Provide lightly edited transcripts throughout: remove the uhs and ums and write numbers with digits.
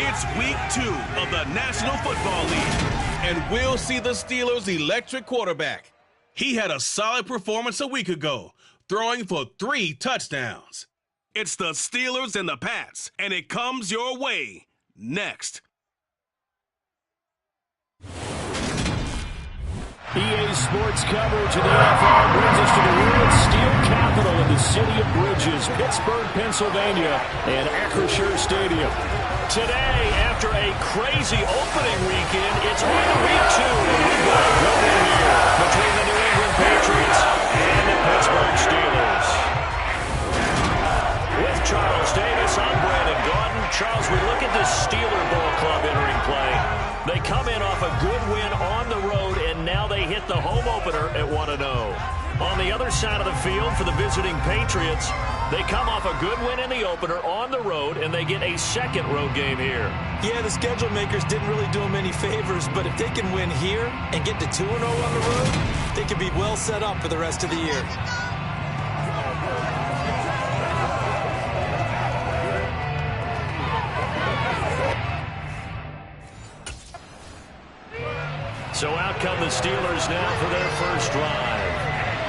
It's week 2 of the National Football League, and we'll see the Steelers' electric quarterback. He had a solid performance a week ago, throwing for 3 touchdowns. It's the Steelers and the Pats, and it comes your way next. EA Sports coverage of the NFL brings us to the ruined steel capital of the city of Bridges, Pittsburgh, Pennsylvania, and Acrisure Stadium. Today, after a crazy opening weekend, it's on to week 2, and we've got a good one here between the New England Patriots and the Pittsburgh Steelers. With Charles Davis, I'm Brandon Gaudin. Charles, we look at this Steeler Ball Club entering play. They come in off a good win on the road, and now they hit the home opener at 1-0. On the other side of the field for the visiting Patriots, they come off a good win in the opener on the road, and they get a second road game here. Yeah, the schedule makers didn't really do them any favors, but if they can win here and get to 2-0 on the road, they can be well set up for the rest of the year. So out come the Steelers now for their first drive.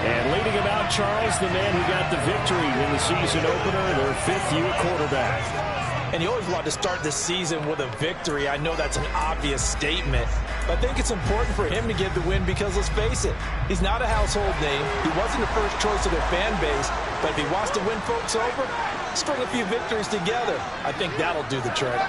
And leading them out, Charles, the man who got the victory in the season opener, their fifth-year quarterback. And you always want to start the season with a victory. I know that's an obvious statement, but I think it's important for him to get the win because, let's face it, he's not a household name. He wasn't the first choice of their fan base, but if he wants to win folks over, string a few victories together. I think that'll do the trick.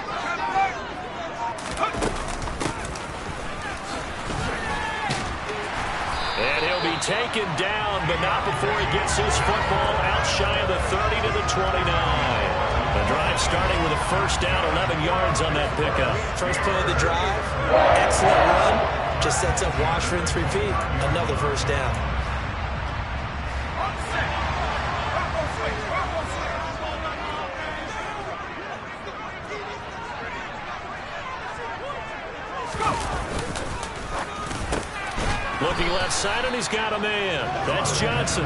And he'll be taken down, but not before he gets his football out shy of the 30 to the 29. The drive starting with a first down, 11 yards on that pickup. First play of the drive, excellent run. Just sets up wash, rinse, repeat. Another first down. Looking left side, and he's got a man. That's Johnson.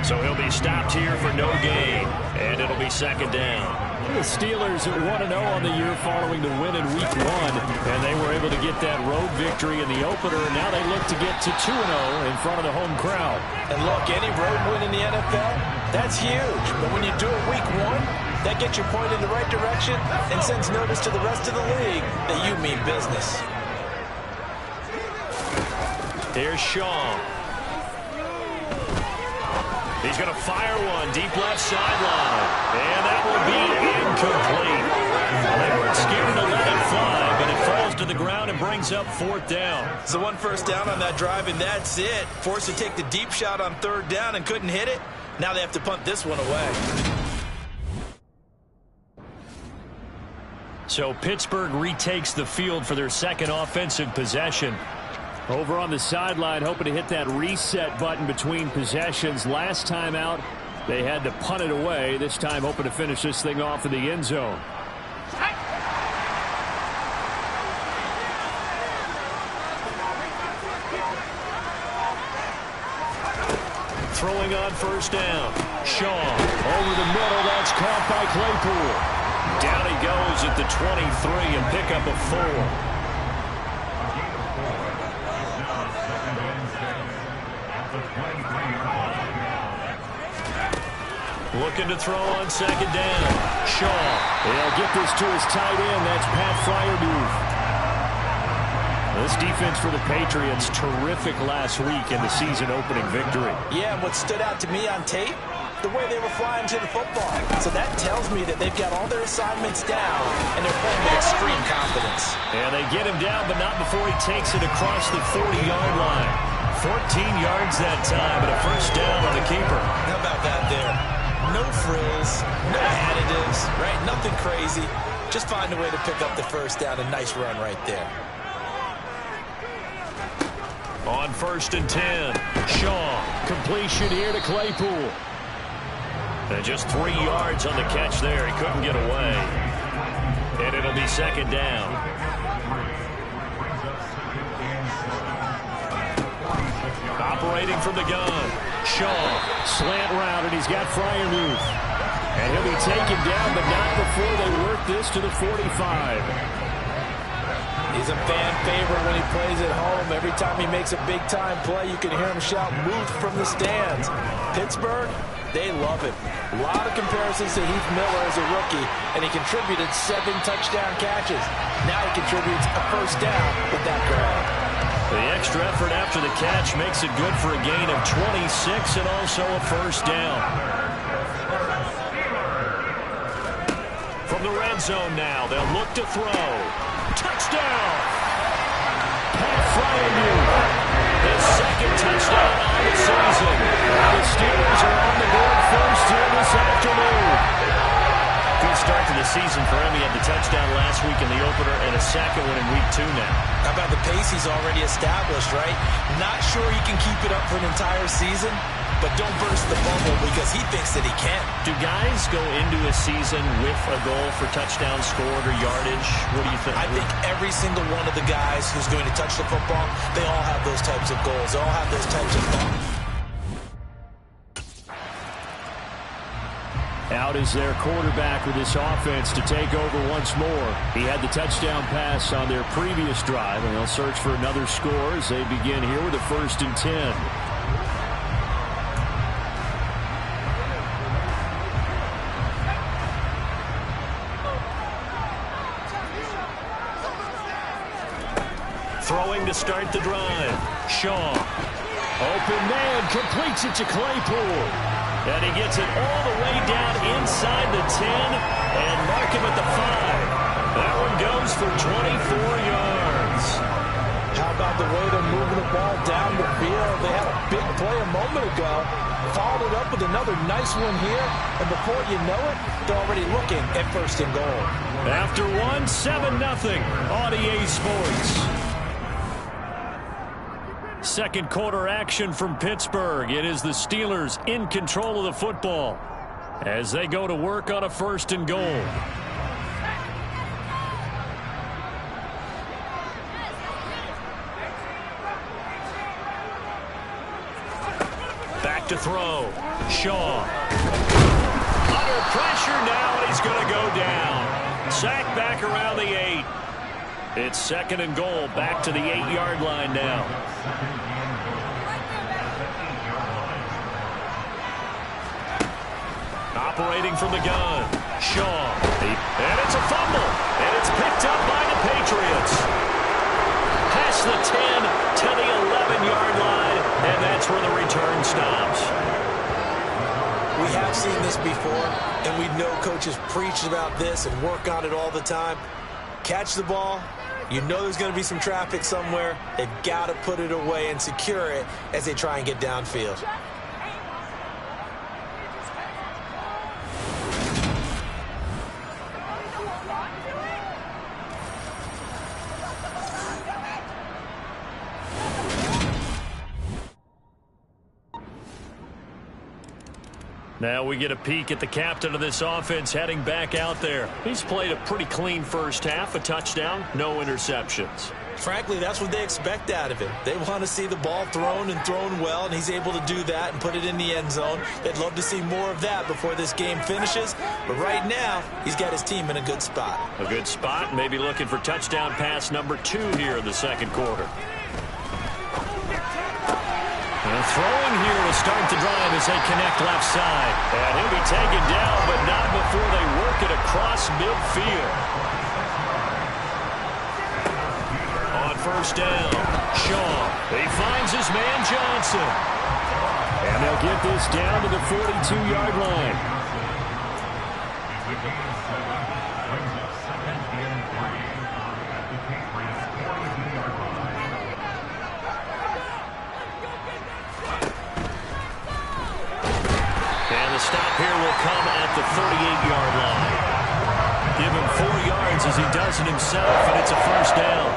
So he'll be stopped here for no gain, and it'll be second down. The Steelers at 1-0 on the year following the win in Week 1, and they were able to get that road victory in the opener, and now they look to get to 2-0 in front of the home crowd. And look, any road win in the NFL, that's huge. But when you do it Week 1, that gets your point in the right direction and sends notice to the rest of the league that you mean business. Here's Shaw. He's going to fire one deep left sideline. And that will be incomplete. They weren't scared to let it fly, but it falls to the ground and brings up fourth down. So one first down on that drive, and that's it. Forced to take the deep shot on third down and couldn't hit it. Now they have to punt this one away. So Pittsburgh retakes the field for their second offensive possession. Over on the sideline, hoping to hit that reset button between possessions. Last time out, they had to punt it away. This time, hoping to finish this thing off in the end zone. Throwing on first down. Shaw over the middle. That's caught by Claypool. Down he goes at the 23 and pick up a 4. Looking to throw on second down. Shaw. They'll get this to his tight end. That's Pat Fryermuth. This defense for the Patriots, terrific last week in the season-opening victory. Yeah, and what stood out to me on tape, the way they were flying to the football. So that tells me that they've got all their assignments down, and they're playing with extreme confidence. And they get him down, but not before he takes it across the 40-yard line. 14 yards that time, and a first down on the keeper. How about that there? No frills, no additives, right? Nothing crazy. Just find a way to pick up the first down. A nice run right there. On first and 10, Shaw. Completion here to Claypool. And just 3 yards on the catch there. He couldn't get away. And it'll be second down. Operating from the gun. Shaw. Slant route, and he's got Fryermuth. And he'll be taken down, but not before they work this to the 45. He's a fan favorite when he plays at home. Every time he makes a big-time play, you can hear him shout, "Move" from the stands. Pittsburgh, they love it. A lot of comparisons to Heath Miller as a rookie, and he contributed 7 touchdown catches. Now he contributes a first down with that grab. The extra effort after the catch makes it good for a gain of 26 and also a first down. From the red zone now, they'll look to throw. Touchdown! Pat Fryermuth. His second touchdown on the season. The Steelers are on the board first here this afternoon. Good start to the season for him. He had the touchdown last week in the opener and a second one in week 2 now. How about the pace he's already established, right? Not sure he can keep it up for an entire season, but don't burst the bubble because he thinks that he can. Do guys go into a season with a goal for touchdown scored or yardage? What do you think? I think every single one of the guys who's going to touch the football, they all have those types of goals. They all have those types of thoughts. Out is their quarterback with this offense to take over once more. He had the touchdown pass on their previous drive, and they'll search for another score as they begin here with a 1st and 10. Throwing to start the drive. Shaw. Open man, completes it to Claypool. And he gets it all the way down inside the 10 and mark him at the 5. That one goes for 24 yards. How about the way they're moving the ball down the field? They had a big play a moment ago. Followed it up with another nice one here. And before you know it, they're already looking at 1st and goal. After 7-0 on EA Sports. Second quarter action from Pittsburgh. It is the Steelers in control of the football as they go to work on a 1st and goal. Back to throw. Shaw. Under pressure now, and he's going to go down. Sacked back around the 8. It's 2nd and goal, back to the 8-yard line now. Operating from the gun. Shaw. And it's a fumble. And it's picked up by the Patriots. Past the 10 to the 11-yard line. And that's where the return stops. We have seen this before, and we know coaches preach about this and work on it all the time. Catch the ball. You know there's going to be some traffic somewhere. They've got to put it away and secure it as they try and get downfield. Now we get a peek at the captain of this offense heading back out there. He's played a pretty clean first half, a touchdown, no interceptions. Frankly, that's what they expect out of him. They want to see the ball thrown and thrown well, and he's able to do that and put it in the end zone. They'd love to see more of that before this game finishes. But right now, he's got his team in a good spot. A good spot, maybe looking for touchdown pass number 2 here in the second quarter. And throwing here to start the drive as they connect left side. And he'll be taken down, but not before they work it across midfield. On 1st down, Shaw. He finds his man Johnson. And they'll get this down to the 42-yard line. And the stop here will come at the 38-yard line. Give him 4 yards as he does it himself, and it's a 1st down.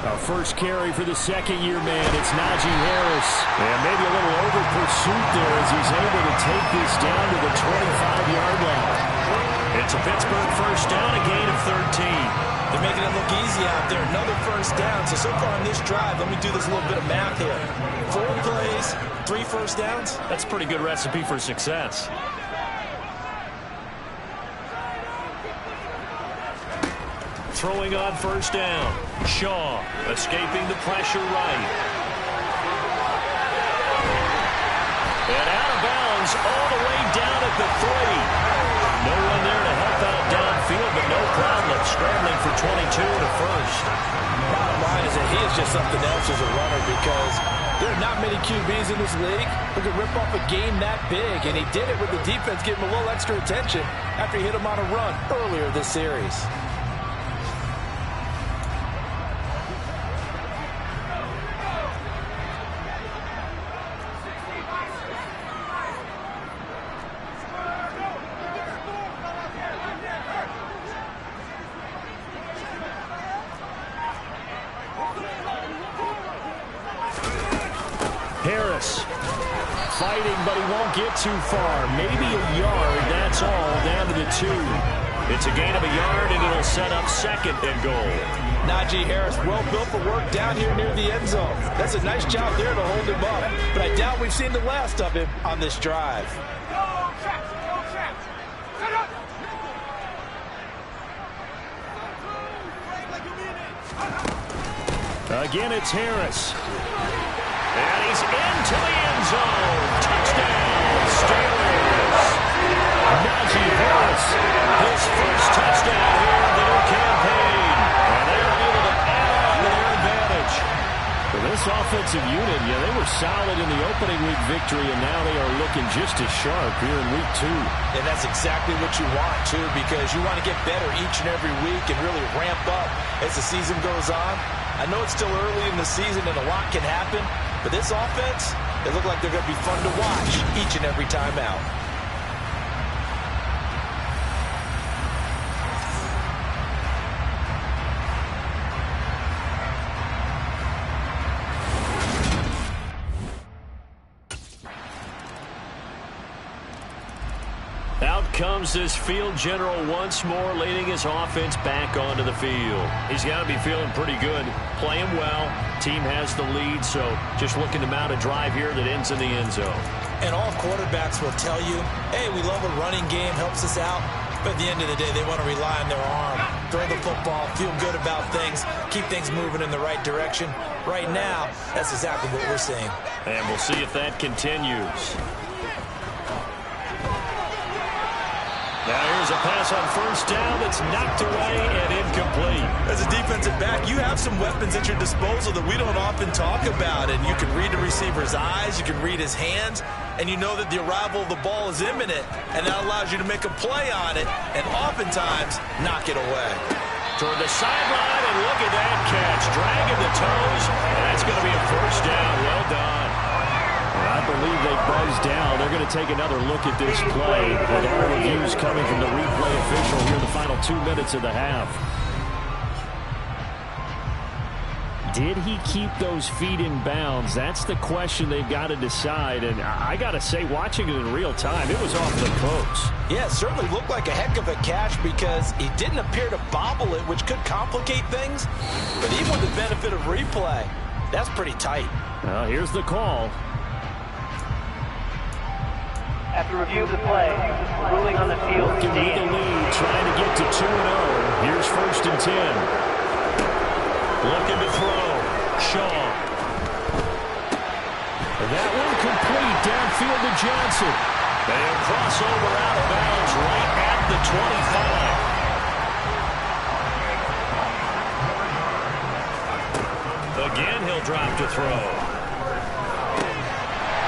Our first carry for the second-year man, it's Najee Harris. And maybe a little over-pursuit there as he's able to take this down to the 25-yard line. It's a Pittsburgh 1st down, a gain of 13. They're making it look easy out there. Another 1st down. So far on this drive, let me do this little bit of math here. 4 plays, 3 1st downs. That's a pretty good recipe for success. Throwing on 1st down. Shaw escaping the pressure right. And out of bounds all the way down at the 3. No one there to help out downfield, but no problem scrambling for 22 to 1st. Bottom line is that he is just something else as a runner because there are not many QBs in this league who can rip off a game that big, and he did it with the defense giving him a little extra attention after he hit him on a run earlier this series. Harris fighting, but he won't get too far. Maybe a yard, that's all, down to the 2. It's a gain of a yard, and it'll set up 2nd and goal. Najee Harris, well built for work down here near the end zone. That's a nice job there to hold him up. But I doubt we've seen the last of him on this drive. Again, it's Harris. And he's into the end zone. Touchdown, Steelers. Najee Harris, his first touchdown here in the new campaign. And they're able to add on to their advantage. For this offensive unit, they were solid in the opening week victory, and now they are looking just as sharp here in week 2. And that's exactly what you want, too, because you want to get better each and every week and really ramp up as the season goes on. I know it's still early in the season and a lot can happen, but this offense, they look like they're going to be fun to watch each and every time out. Out comes this field general once more, leading his offense back onto the field. He's got to be feeling pretty good, playing well. Team has the lead, so just looking to mount a drive here that ends in the end zone. And all quarterbacks will tell you, hey, we love a running game, helps us out. But at the end of the day, they want to rely on their arm, throw the football, feel good about things, keep things moving in the right direction. Right now, that's exactly what we're seeing. And we'll see if that continues. Now here's a pass on first down that's knocked away and incomplete. As a defensive back, you have some weapons at your disposal that we don't often talk about. And you can read the receiver's eyes, you can read his hands, and you know that the arrival of the ball is imminent. And that allows you to make a play on it and oftentimes knock it away. Toward the sideline, and look at that catch. Dragging the toes, and that's going to be a first down. Well done. I believe they buzzed down. They're going to take another look at this play with all reviews coming from the replay official here in the final 2 minutes of the half. Did he keep those feet in bounds? That's the question they've got to decide. And I got to say, watching it in real time, it was off the coast. Yeah, it certainly looked like a heck of a catch because he didn't appear to bobble it, which could complicate things. But even with the benefit of replay, that's pretty tight. Well, here's the call. After review of the play, ruling on the field. Working with the lead, trying to get to 2-0. Here's 1st and 10. Looking to throw. Shaw. That one complete downfield to Johnson. And crossover out of bounds right at the 25. Again, he'll drop to throw.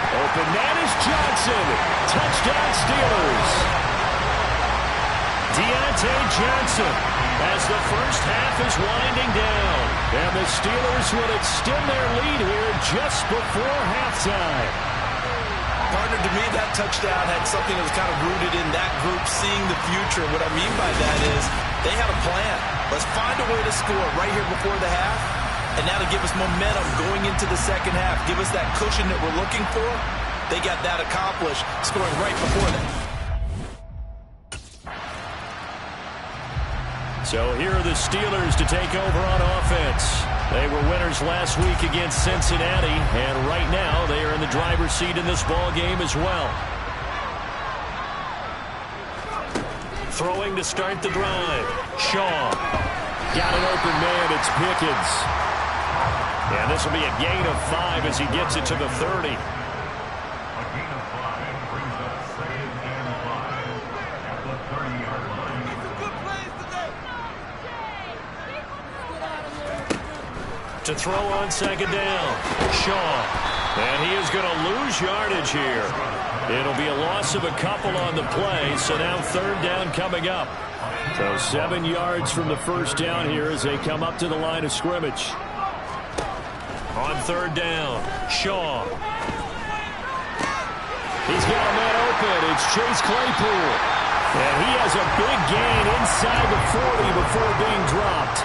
Open man is Johnson. Touchdown Steelers. Deontay Johnson as the first half is winding down. And the Steelers will extend their lead here just before halftime. Partner, to me, that touchdown had something that was kind of rooted in that group seeing the future. What I mean by that is they had a plan. Let's find a way to score right here before the half. And now to give us momentum going into the second half, give us that cushion that we're looking for. They got that accomplished, scoring right before that. So here are the Steelers to take over on offense. They were winners last week against Cincinnati, and right now they are in the driver's seat in this ball game as well. Throwing to start the drive. Shaw. Got an open man. It's Pickens. And this will be a gain of 5 as he gets it to the 30. To throw on second down. Shaw. And he is going to lose yardage here. It'll be a loss of a couple on the play, so now 3rd down coming up. So 7 yards from the first down here as they come up to the line of scrimmage. On 3rd down, Shaw. He's got a man open. It's Chase Claypool. And he has a big gain inside the 40 before being dropped.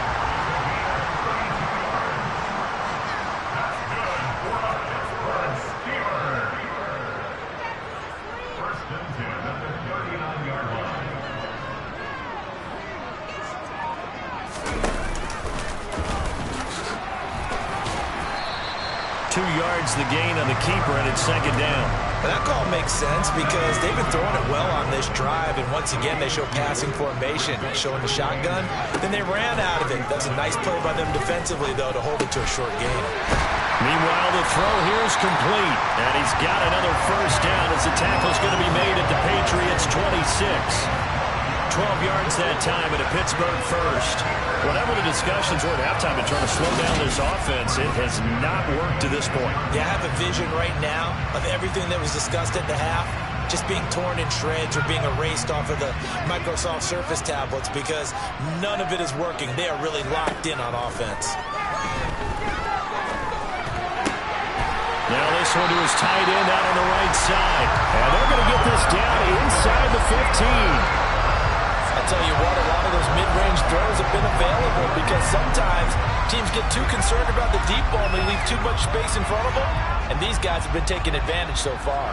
2 yards the gain on the keeper, and it's second down. That call makes sense because they've been throwing it well on this drive, and once again they show passing formation, showing the shotgun. Then they ran out of it. That's a nice play by them defensively, though, to hold it to a short gain. Meanwhile, the throw here is complete, and he's got another first down as the tackle is going to be made at the Patriots' 26. 12 yards that time at a Pittsburgh first. Whatever the discussions were at halftime in trying to slow down this offense, it has not worked to this point. Yeah, I have a vision right now of everything that was discussed at the half just being torn in shreds or being erased off of the Microsoft Surface tablets because none of it is working. They are really locked in on offense. Now this one to his tight end out on the right side. And they're going to get this down inside the 15. I tell you what, a lot of those mid-range throws have been available because sometimes teams get too concerned about the deep ball and they leave too much space in front of them. And these guys have been taking advantage so far.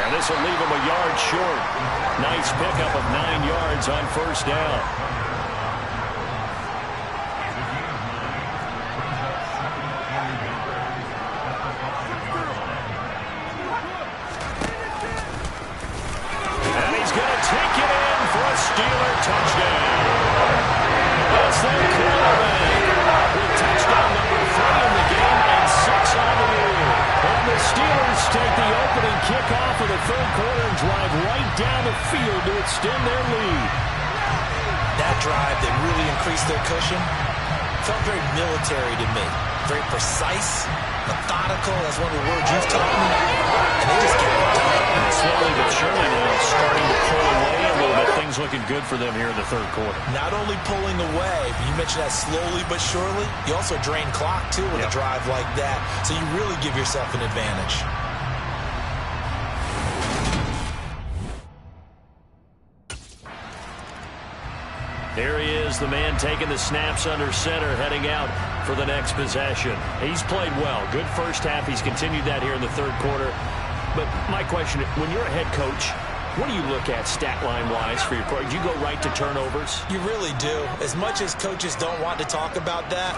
And this will leave him a yard short. Nice pickup of 9 yards on first down. And he's going to take it in for a Steeler touchdown. That's their quarterback with touchdown number 3 in the game and 6 on the year. And the Steelers take the opening kickoff of the third quarter and drive right down the field to extend their lead. That drive that really increased their cushion felt very military to me. Very precise, methodical, that's one of the words you've taught me. And they just kept it done. Slowly but surely now starting to pull away a little bit. Things looking good for them here in the third quarter. Not only pulling away, but you mentioned that slowly but surely, you also drain clock too with a drive like that. So you really give yourself an advantage. There he is, the man taking the snaps under center, heading out for the next possession. He's played well. Good first half. He's continued that here in the third quarter. But my question, when you're a head coach, what do you look at stat line-wise for your program? Do you go right to turnovers? You really do. As much as coaches don't want to talk about that,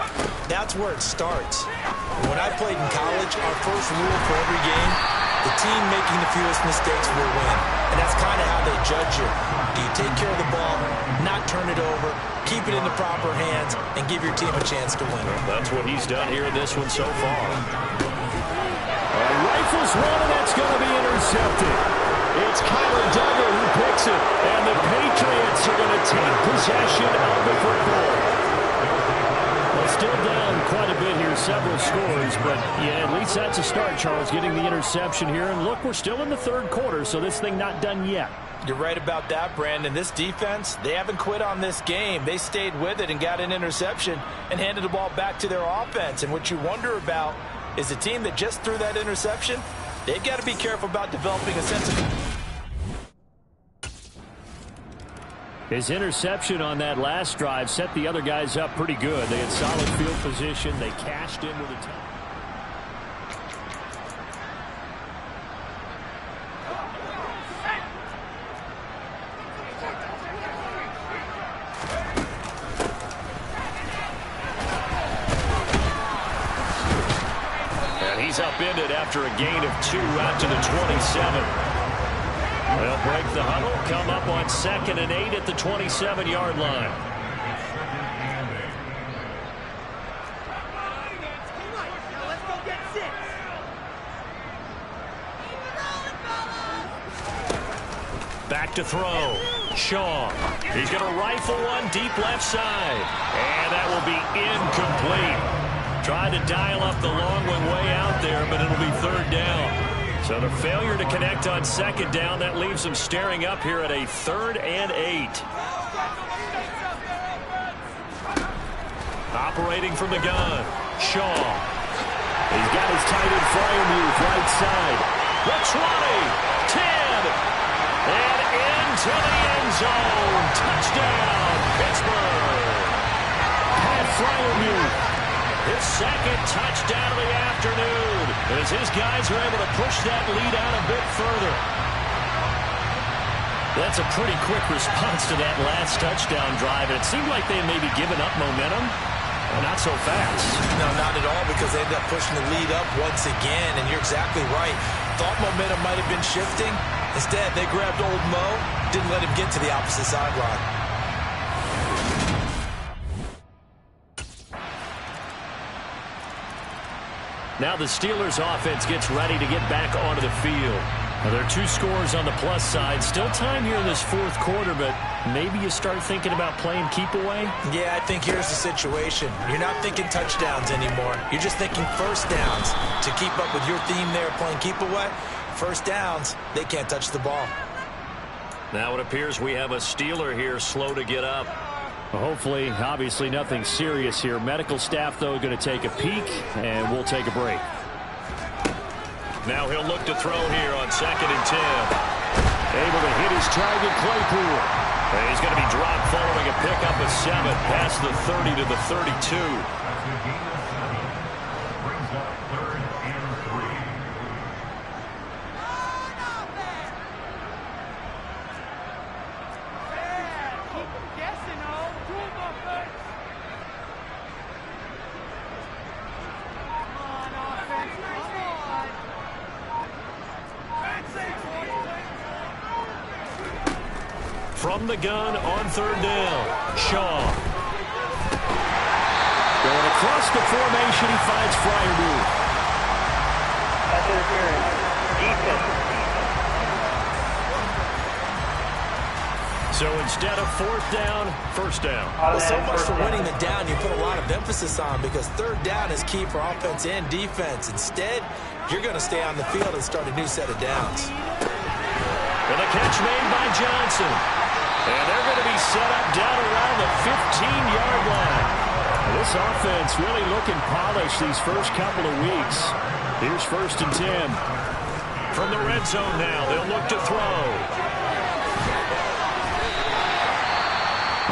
that's where it starts. When I played in college, our first rule for every game, the team making the fewest mistakes will win. And that's kind of how they judge you. Do you take care of the ball, not turn it over, keep it in the proper hands, and give your team a chance to win? That's what he's done here in this one so far. Rifles one, and that's going to be intercepted. It's Kyler Duggar who picks it, and the Patriots are going to take possession of the football. Well, still down quite a bit here, several scores, but yeah, at least that's a start, Charles, getting the interception here. And look, we're still in the third quarter, so this thing not done yet. You're right about that, Brandon. This defense, they haven't quit on this game. They stayed with it and got an interception and handed the ball back to their offense. And what you wonder about is the team that just threw that interception, they've got to be careful about developing a sense of... His interception on that last drive set the other guys up pretty good. They had solid field position. They cashed in with a touchdown. He's upended after a gain of 2 out to the 27. They'll break the huddle, come up on 2nd and 8 at the 27-yard line. Back to throw. Shaw. He's going to rifle one deep left side. And that will be incomplete. Tried to dial up the long one way out there, but it'll be third down. So the failure to connect on 2nd down, that leaves him staring up here at a 3rd and 8. Operating from the gun, Shaw. He's got his tight end Fryermuth right side. The 20, 10, and into the end zone. Touchdown, Pittsburgh. Pat Fryermuth. His 2nd touchdown of the afternoon as his guys are able to push that lead out a bit further. That's a pretty quick response to that last touchdown drive. And it seemed like they had maybe given up momentum. Not so fast. No, not at all, because they ended up pushing the lead up once again. And you're exactly right. Thought momentum might have been shifting. Instead, they grabbed old Mo, didn't let him get to the opposite sideline. Now the Steelers offense gets ready to get back onto the field. Now there are 2 scores on the plus side. Still time here in this fourth quarter, but maybe you start thinking about playing keep away? Yeah, I think here's the situation. You're not thinking touchdowns anymore. You're just thinking first downs. To keep up with your theme there, playing keep away, first downs, they can't touch the ball. Now it appears we have a Steeler here slow to get up. Hopefully, obviously nothing serious here. Medical staff, though, going to take a peek, and we'll take a break. Now he'll look to throw here on 2nd and 10. Able to hit his target, Claypool. And he's going to be dropped following a pickup of 7 past the 30 to the 32. From the gun on 3rd down, Shaw. Going across the formation, he finds Fryermuth. Pass interference. Defense. So instead of 4th down, 1st down. Well, so much for winning the down, you put a lot of emphasis on, because 3rd down is key for offense and defense. Instead, you're going to stay on the field and start a new set of downs. And the catch made by Johnson. And they're going to be set up down around the 15-yard line. This offense really looking polished these first couple of weeks. Here's 1st and 10. From the red zone now, they'll look to throw.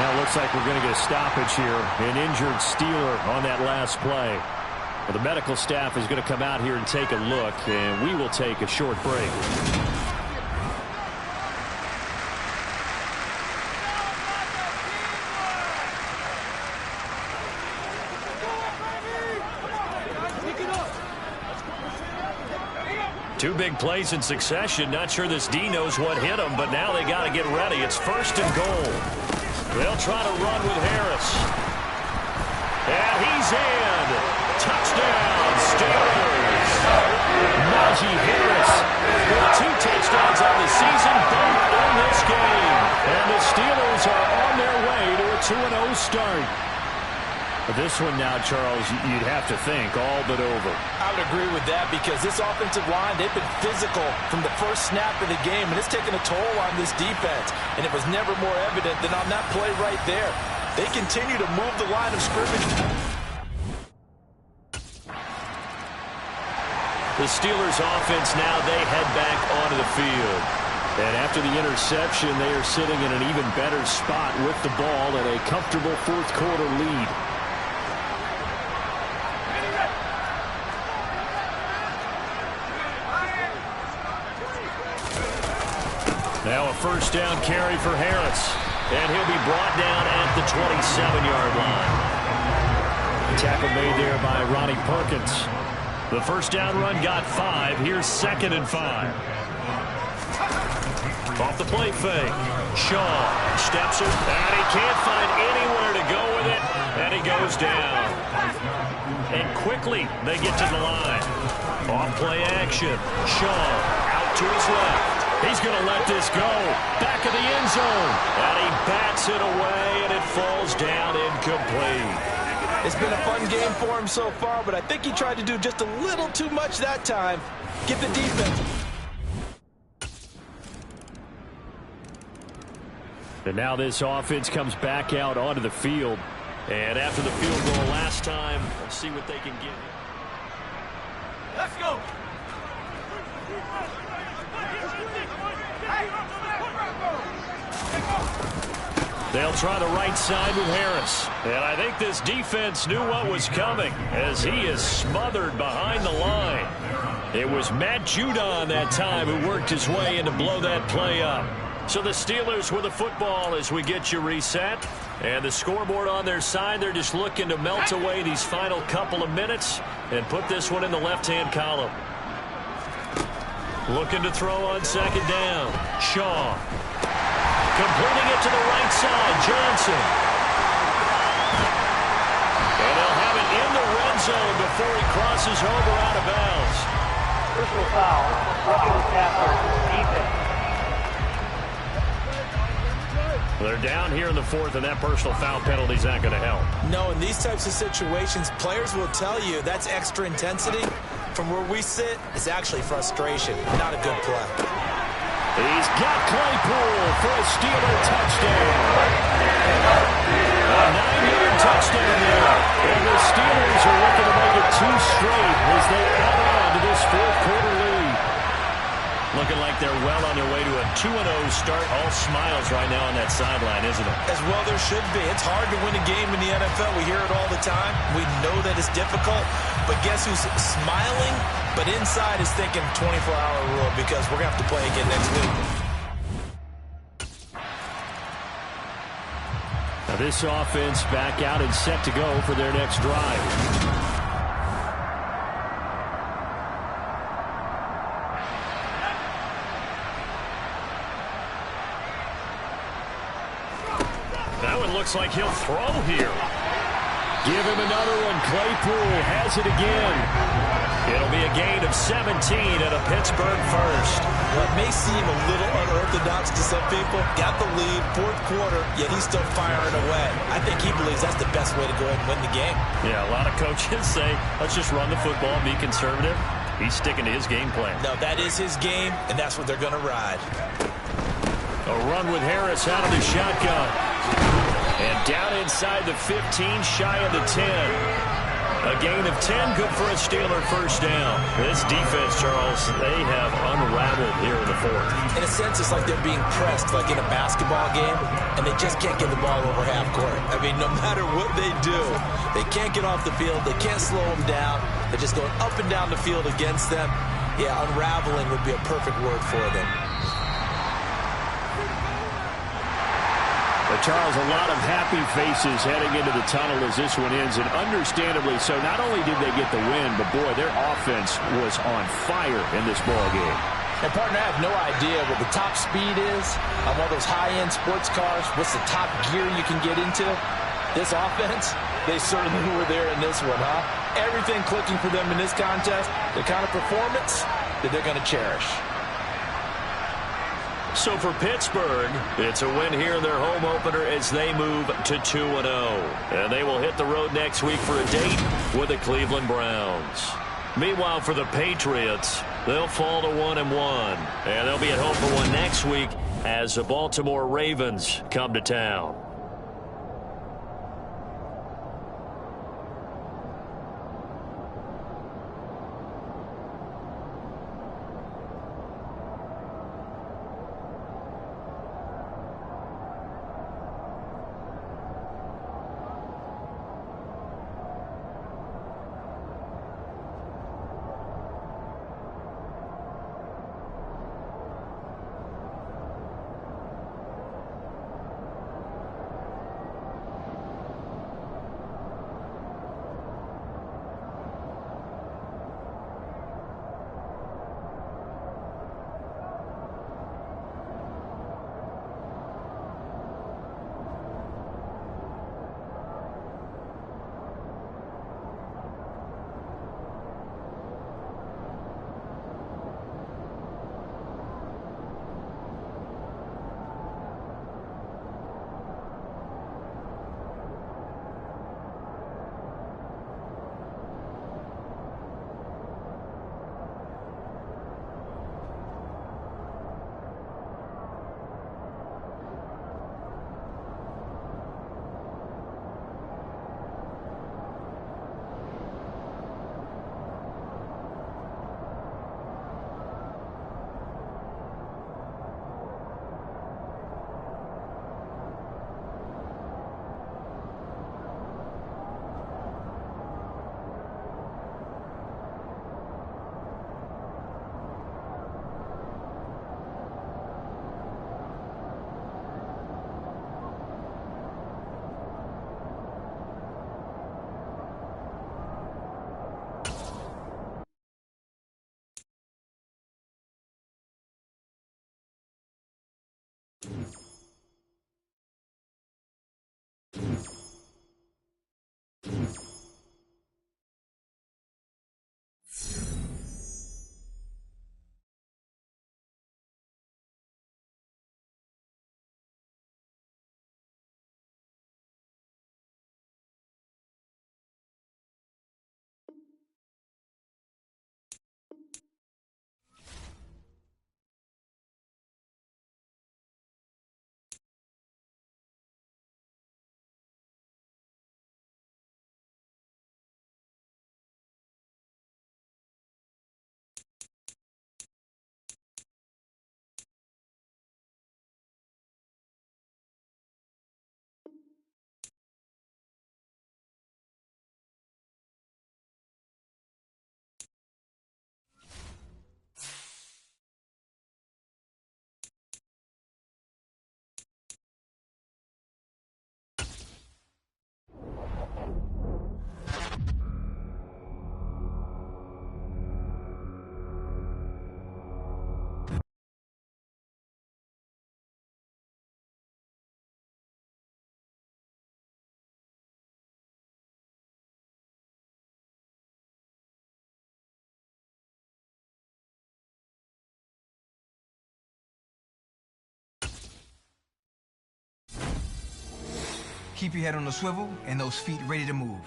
Now it looks like we're going to get a stoppage here. An injured Steeler on that last play. Well, the medical staff is going to come out here and take a look, and we will take a short break. Two big plays in succession. Not sure this D knows what hit him, but now they got to get ready. It's 1st and goal. They'll try to run with Harris. And he's in. Touchdown, Steelers. Najee Harris with 2 touchdowns on the season, both in this game. And the Steelers are on their way to a 2-0 start. This one now, Charles, you'd have to think all but over. I would agree with that, because this offensive line, they've been physical from the first snap of the game, and it's taken a toll on this defense. And it was never more evident than on that play right there. They continue to move the line of scrimmage. The Steelers offense now, they head back onto the field. And after the interception, they are sitting in an even better spot with the ball and a comfortable fourth quarter lead. Now a 1st down carry for Harris. And he'll be brought down at the 27-yard line. Tackle made there by Ronnie Perkins. The 1st down run got 5. Here's 2nd and 5. Off the play fake. Shaw steps it, and he can't find anywhere to go with it, and he goes down. And quickly they get to the line. Off play action. Shaw out to his left. He's going to let this go. Back of the end zone. And he bats it away, and it falls down incomplete. It's been a fun game for him so far, but I think he tried to do just a little too much that time. Get the defense. And now this offense comes back out onto the field. And after the field goal last time, let's see what they can get. Let's go. They'll try the right side with Harris. And I think this defense knew what was coming, as he is smothered behind the line. It was Matt Judon that time who worked his way in to blow that play up. So the Steelers with the football as we get you reset. And the scoreboard on their side, they're just looking to melt away these final couple of minutes and put this one in the left-hand column. Looking to throw on second down. Shaw. Completing it to the right side. Johnson. And they'll have it in the red zone before he crosses over out of bounds. Personal foul. Roughing the passer. Defense. They're down here in the fourth, and that personal foul penalty is not going to help. No, in these types of situations, players will tell you that's extra intensity. From where we sit, it's actually frustration. Not a good play. He's got Claypool for a Steeler touchdown. A 9-yard touchdown there. And the Steelers are looking to make it 2 straight as they add on to this fourth-quarter lead. Looking like they're well on their way to a 2-0 start. All smiles right now on that sideline, isn't it? As well there should be. It's hard to win a game in the NFL. We hear it all the time. We know that it's difficult. But guess who's smiling? But inside is thinking 24-hour rule because we're going to have to play again next week. Now this offense back out and set to go for their next drive. Looks like he'll throw here. Give him another one. Claypool has it again. It'll be a gain of 17 and a Pittsburgh first. Well, it may seem a little unorthodox to some people. Got the lead, fourth quarter, yet he's still firing away. I think he believes that's the best way to go ahead and win the game. Yeah, a lot of coaches say, let's just run the football, be conservative. He's sticking to his game plan. No, that is his game, and that's what they're going to ride. A run with Harris out of the shotgun. And down inside the 15, shy of the 10. A gain of 10, good for a Steeler first down. This defense, Charles, they have unraveled here in the fourth. In a sense, it's like they're being pressed, like in a basketball game, and they just can't get the ball over half court. I mean, no matter what they do, they can't get off the field. They can't slow them down. They're just going up and down the field against them. Yeah, unraveling would be a perfect word for them. But Charles, a lot of happy faces heading into the tunnel as this one ends, and understandably so. Not only did they get the win, but boy, their offense was on fire in this ball game. And partner, I have no idea what the top speed is on one of those high-end sports cars. What's the top gear you can get into? This offense, they certainly were there in this one, huh? Everything clicking for them in this contest, the kind of performance that they're going to cherish. So for Pittsburgh, it's a win here in their home opener as they move to 2-0. And they will hit the road next week for a date with the Cleveland Browns. Meanwhile, for the Patriots, they'll fall to 1-1. And they'll be at home for one next week as the Baltimore Ravens come to town. Keep your head on the swivel and those feet ready to move.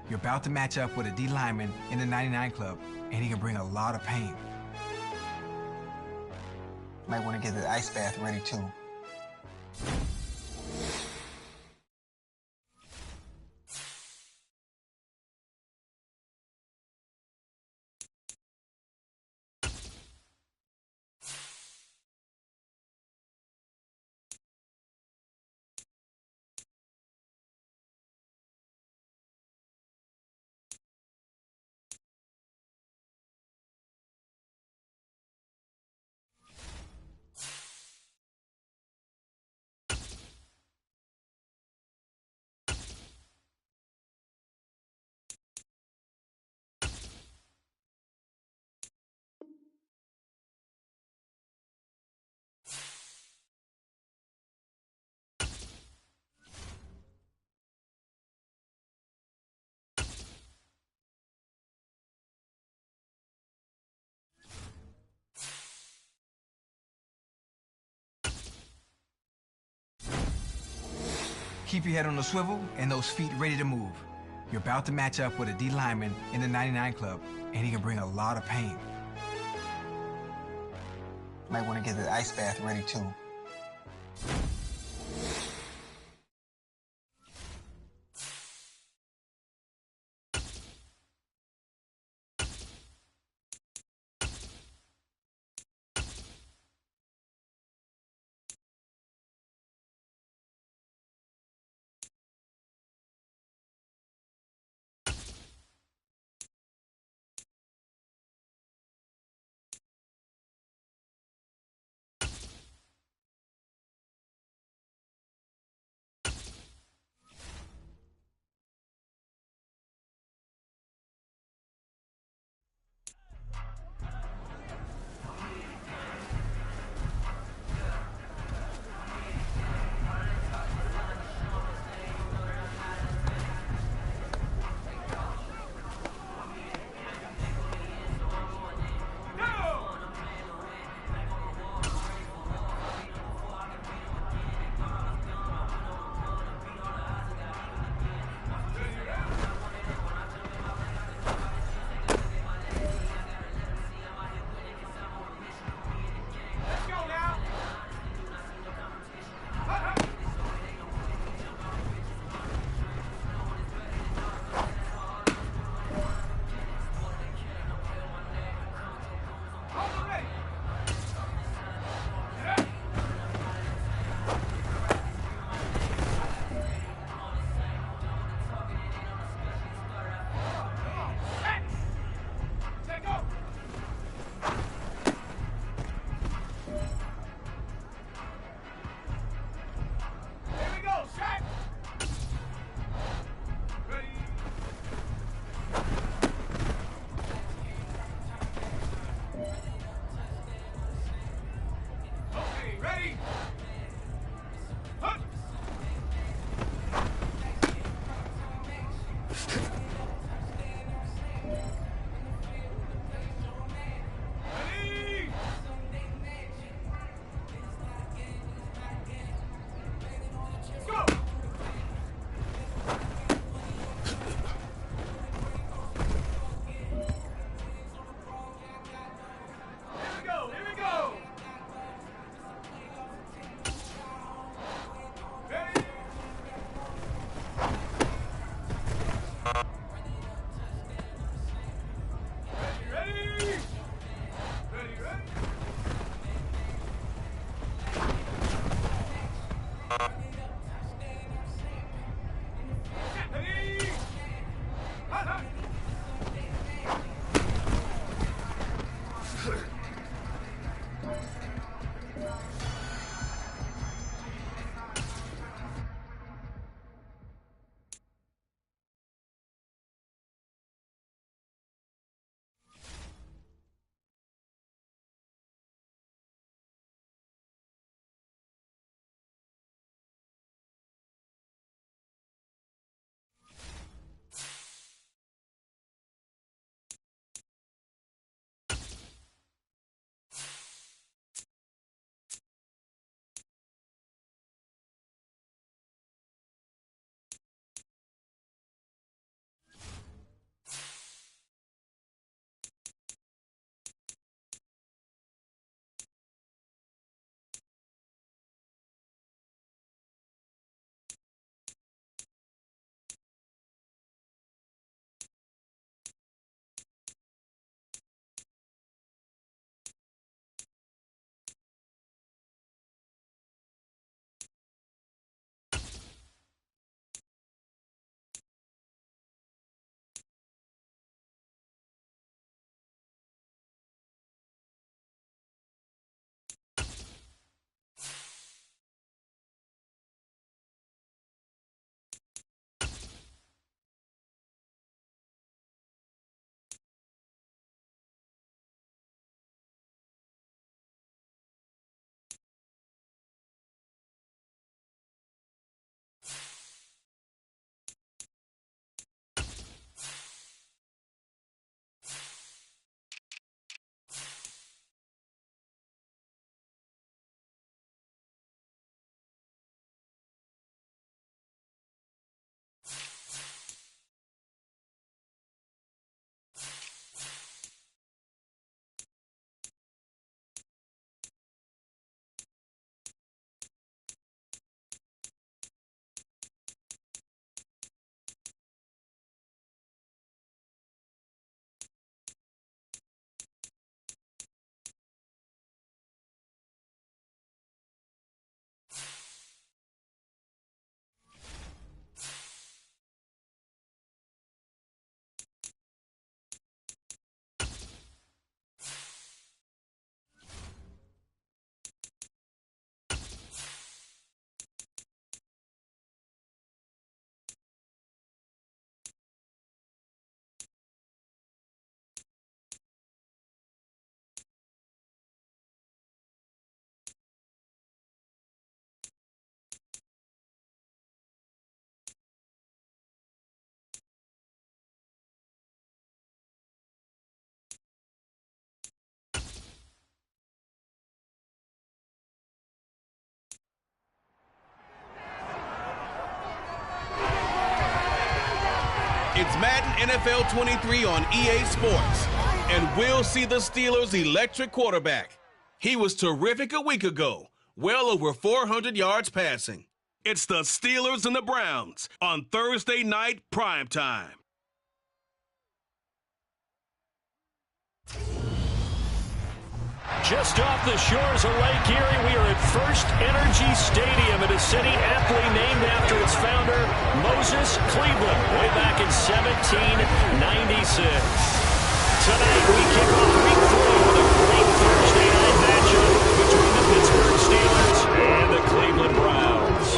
You're about to match up with a D lineman in the 99 Club, and he can bring a lot of pain. Might want to get the ice bath ready too. Keep your head on the swivel and those feet ready to move. You're about to match up with a D lineman in the 99 Club, and he can bring a lot of pain. Might want to get the ice bath ready too. It's Madden NFL 23 on EA Sports, and we'll see the Steelers' electric quarterback. He was terrific a week ago, well over 400 yards passing. It's the Steelers and the Browns on Thursday night primetime. Just off the shores of Lake Erie, we are at First Energy Stadium in a city aptly named after its founder, Moses Cleveland, way back in 1796. Tonight, we kick off Week 3 with a great Thursday night matchup between the Pittsburgh Steelers and the Cleveland Browns.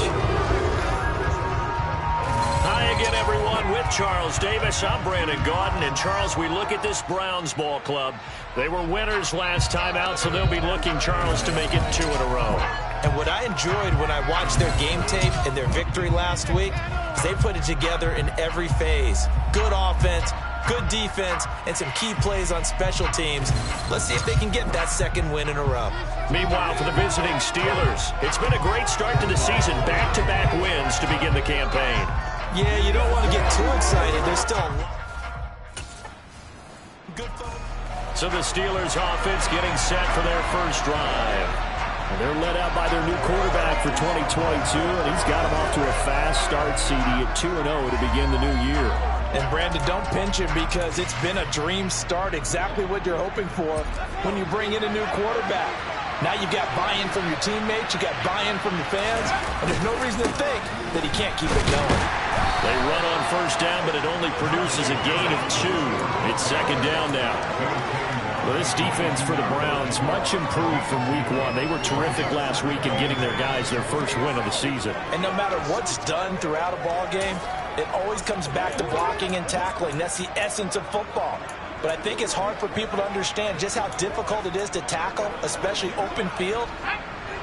Hi again, everyone. With Charles Davis, I'm Brandon Gaudin. And Charles, we look at this Browns ball club. They were winners last time out, so they'll be looking, Charles, to make it 2 in a row. And what I enjoyed when I watched their game tape and their victory last week is they put it together in every phase. Good offense, good defense, and some key plays on special teams. Let's see if they can get that second win in a row. Meanwhile, for the visiting Steelers, it's been a great start to the season. Back-to-back wins to begin the campaign. Yeah, you don't want to get too excited. There's still good fun. So the Steelers offense getting set for their first drive. And they're led out by their new quarterback for 2022, and he's got them off to a fast start, CD, at 2-0 to begin the new year. And Brandon, don't pinch him because it's been a dream start, exactly what you're hoping for when you bring in a new quarterback. Now you've got buy-in from your teammates, you got buy-in from your fans, and there's no reason to think that he can't keep it going. They run on first down, but it only produces a gain of 2. It's second down now. Well, this defense for the Browns, much improved from week 1. They were terrific last week in getting their guys their first win of the season. And no matter what's done throughout a ball game, it always comes back to blocking and tackling. That's the essence of football. But I think it's hard for people to understand just how difficult it is to tackle, especially open field.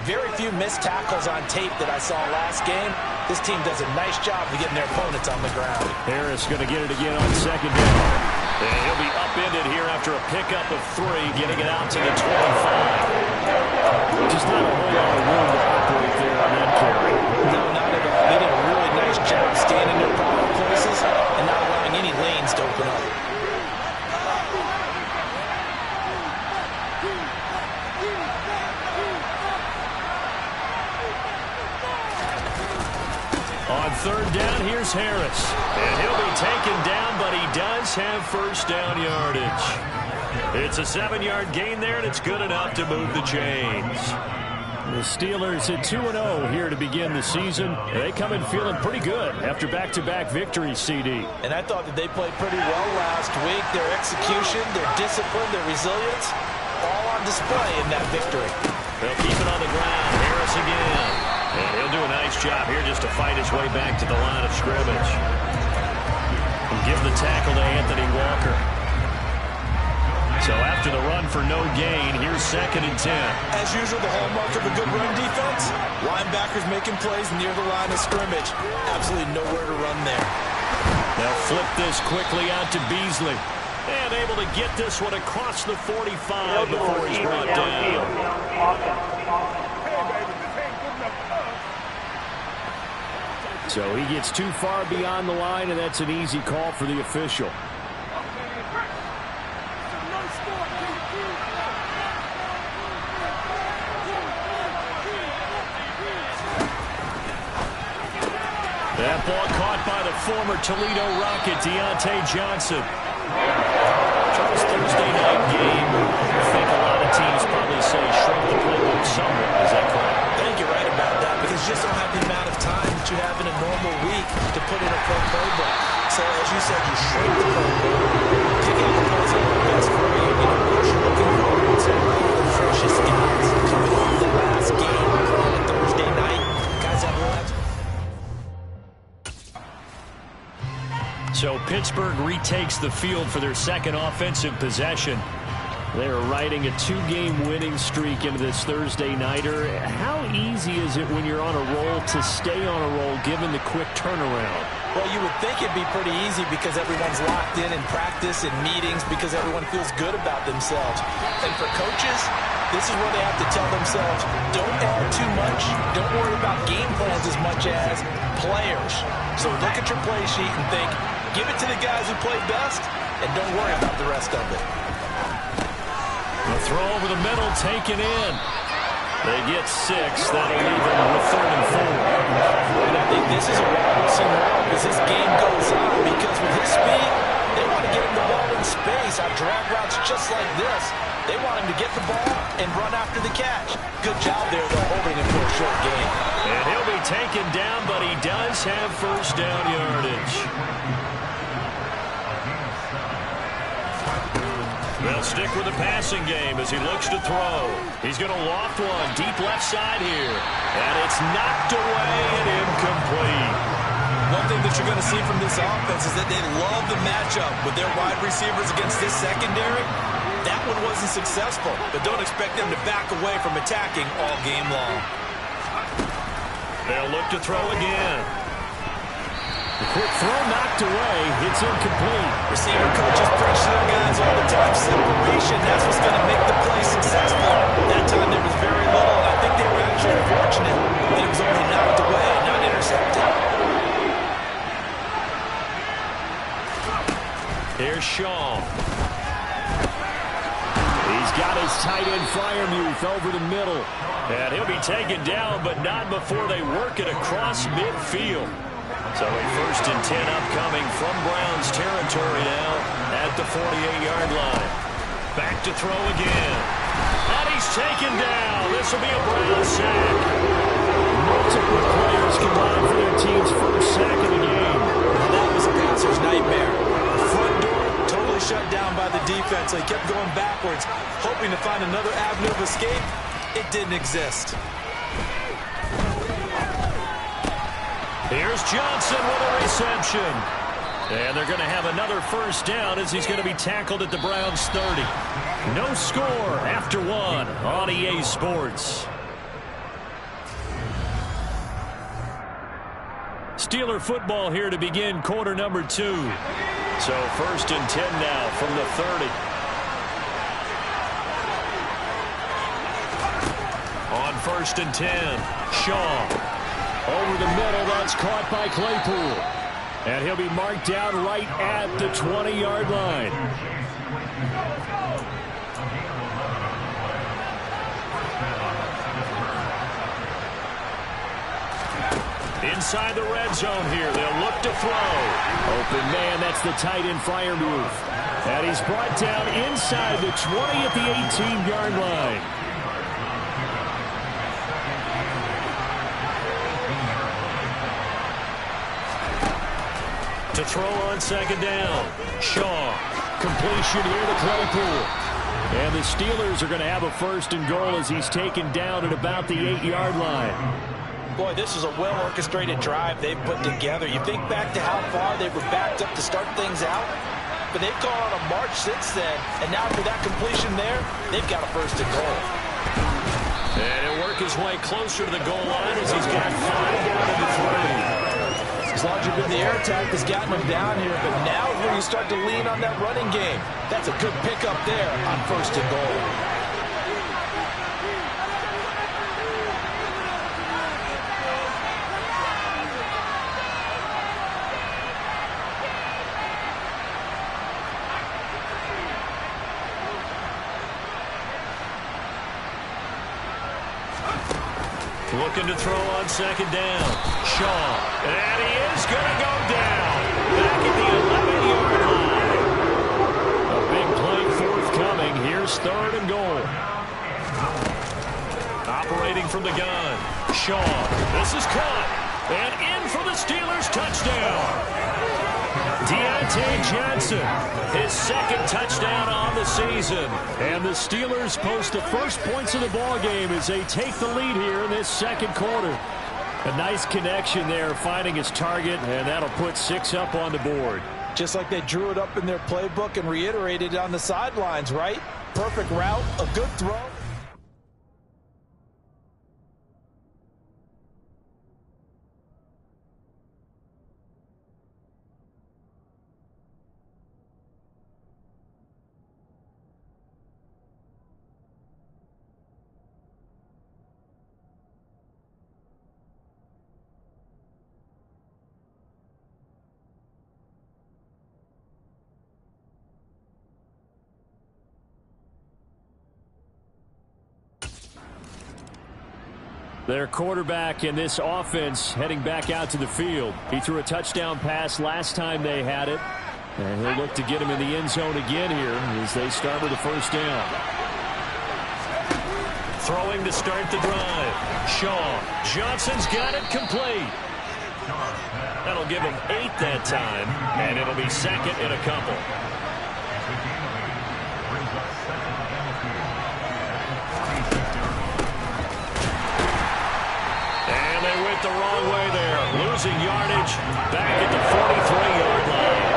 Very few missed tackles on tape that I saw last game. This team does a nice job of getting their opponents on the ground. Harris going to get it again on second down. And he'll be upended here after a pickup of 3, getting it out to the 25. Just not a whole lot of room to operate there on that carry. No, not at all. They did a really nice job staying in their proper places and not allowing any lanes to open up. On third down, here's Harris. And he'll be taken down, but he does have first down yardage. It's a 7-yard gain there, and it's good enough to move the chains. The Steelers at 2-0 here to begin the season. They come in feeling pretty good after back-to-back victories, CD. And I thought that they played pretty well last week. Their execution, their discipline, their resilience, all on display in that victory. They'll keep it on the ground. Harris again. And he'll do a nice job here just to fight his way back to the line of scrimmage. And give the tackle to Anthony Walker. So after the run for no gain, here's second and 10. As usual, the hallmark of a good run defense, linebackers making plays near the line of scrimmage. Absolutely nowhere to run there. They'll flip this quickly out to Beasley. And able to get this one across the 45 before he's brought down. So he gets too far beyond the line, and that's an easy call for the official. That ball caught by the former Toledo Rocket, Deontay Johnson. Charles, Thursday night game, I think a lot of teams probably say shrink the playbook somewhat. Is that correct? I think you're right about that, because you just don't have the amount of time that you have in a normal week to put in a pro playbook. So as you said, you shrink the playbook, pick out the plays that are best for you, what you're looking for, and so the freshest guys coming off the last game on a Thursday night. Guys have realized. So Pittsburgh retakes the field for their second offensive possession. They're riding a 2-game winning streak into this Thursday nighter. How easy is it when you're on a roll to stay on a roll given the quick turnaround? Well, you would think it'd be pretty easy because everyone's locked in practice and meetings because everyone feels good about themselves. And for coaches, this is where they have to tell themselves, don't add too much, don't worry about game plans as much as players. So look at your play sheet and think, give it to the guys who play best, and don't worry about the rest of it. The throw over the middle taken in. They get 6. That'll leave them with 3rd and 4. And I think this is a Wilson role as this game goes on, because with his speed, they want to get him the ball in space on drag routes just like this. They want him to get the ball and run after the catch. Good job there, though, holding him for a short game. And he'll be taken down, but he does have first down yardage. They'll stick with the passing game as he looks to throw. He's going to loft one deep left side here. And it's knocked away and incomplete. One thing that you're going to see from this offense is that they love the matchup with their wide receivers against this secondary. That one wasn't successful, but don't expect them to back away from attacking all game long. They'll look to throw again. The quick throw knocked away. It's incomplete. Receiver coaches preach to their guys all the time. Separation, that's what's going to make the play successful. That time there was very little, and I think they were actually fortunate that it was only knocked away and not intercepted. Here's Shaw. He's got his tight end Freiermuth over the middle. And he'll be taken down, but not before they work it across midfield. So a 1st and 10 upcoming from Browns territory now at the 48-yard line. Back to throw again. And he's taken down. This will be a Brown sack. Multiple players combined for their team's first sack of the game. And that was a passer's nightmare. Front door totally shut down by the defense. So he kept going backwards, hoping to find another avenue of escape. It didn't exist. Here's Johnson with a reception. And they're going to have another first down as he's going to be tackled at the Browns' 30. No score after one on EA Sports. Steeler football here to begin quarter number 2. So first and 10 now from the 30. On first and 10, Shaw. Over the middle, that's caught by Claypool. And he'll be marked down right at the 20-yard line. Inside the red zone here, they'll look to throw. Open man, that's the tight end flyer move. And he's brought down inside the 20 at the 18-yard line. To throw on second down. Shaw. Completion here to Claypool. And the Steelers are going to have a first and goal as he's taken down at about the 8-yard line. Boy, this is a well-orchestrated drive they've put together. You think back to how far they were backed up to start things out, but they've gone on a march since then, and now after that completion there, they've got a first and goal. And he'll work his way closer to the goal line as he's got 5 down to the 3. As long as you've been the air attack has gotten him down here, but now when you start to lean on that running game, that's a good pickup there on first and goal. Looking to throw on second down. Shaw. And he is going to go down. Back at the 11-yard line. A big play forthcoming. Here's third and goal. Operating from the gun. Shaw. This is caught. And in for the Steelers touchdown. Deontay Johnson, his second touchdown on the season. And the Steelers post the first points of the ball game as they take the lead here in this second quarter. A nice connection there, finding his target, and that'll put 6 up on the board. Just like they drew it up in their playbook and reiterated it on the sidelines, right? Perfect route, a good throw. Their quarterback in this offense heading back out to the field. He threw a touchdown pass last time they had it. And he'll look to get him in the end zone again here as they start with the first down. Throwing to start the drive. Shaw. Johnson's got it complete. That'll give him 8 that time. And it'll be second and a couple. The wrong way there. Losing yardage back at the 43-yard line.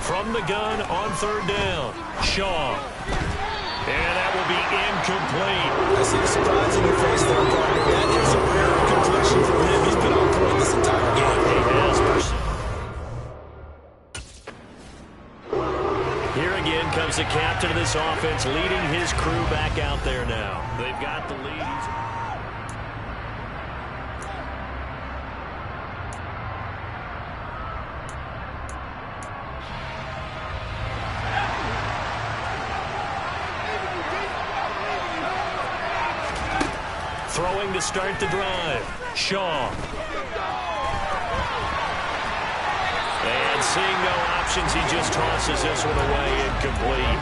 From the gun on third down. Shaw. And that will be incomplete. I see the surprise in your face there, partner. That is a rare completion from him. He's been on point this entire game. He has. Here again comes the captain of this offense, leading his crew back out there now. They've got the lead. Throwing to start the drive. Shaw. And And seeing no options, he just tosses this one away incomplete.